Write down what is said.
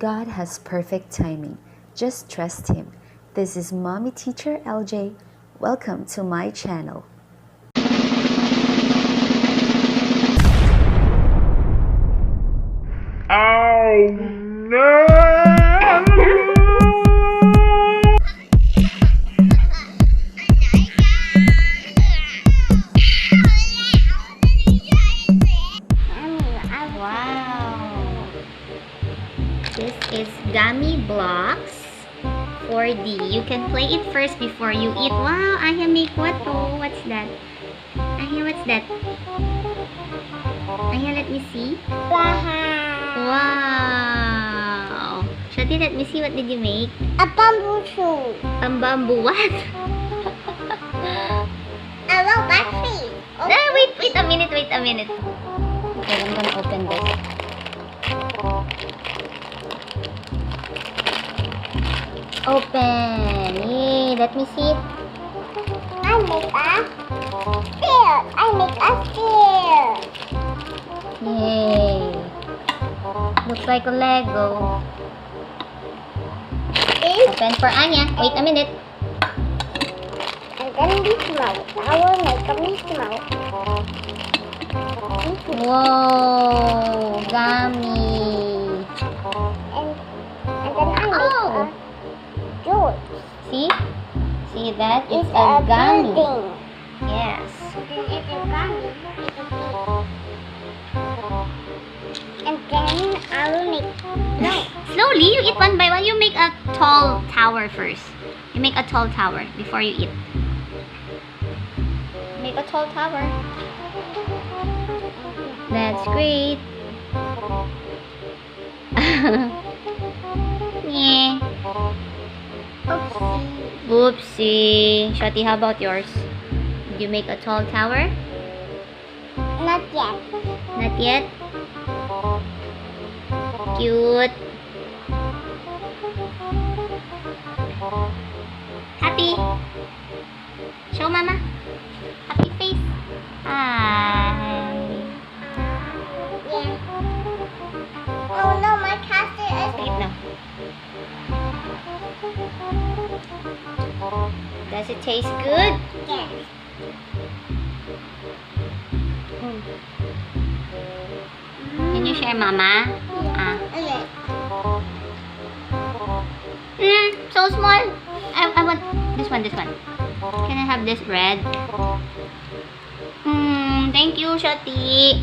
God has perfect timing. Just trust Him. This is Mommy Teacher LJ. Welcome to my channel. Oh no! Wow! This is gummy blocks 4D. You can play it first before you eat. Wow! Aya, make what? Oh, what's that? Aya, what's that? Aya, let me see. Wow! Shati, let me see. What did you make? A bamboo shoe. A bamboo what? A robot tree. Wait a minute. Okay, I'm gonna open this. Open. Yay, let me see it. I make a thier. I make a thier. Yay. Looks like a Lego. Open for Anya. Wait a minute. And then this mouse. I will make a Mickey Mouse. Whoa, gummy. And then I make a George. See? See that? It's It's a gummy. building. Yes. Then it's a gummy. And then I will make no. Slowly, you eat one by one. You make a tall tower first. You make a tall tower before you eat. Make a tall tower. That's great. Yeah. Oopsie. Shati, how about yours? Did you make a tall tower? Not yet. Not yet? Cute. Happy. Show mama. Happy face. Hi. Yeah. Oh no, my castle is. Wait now. Does it taste good? Yes. Can you share mama? Ah. Okay. So small. I want this one. Can I have this red? Thank you, Shati.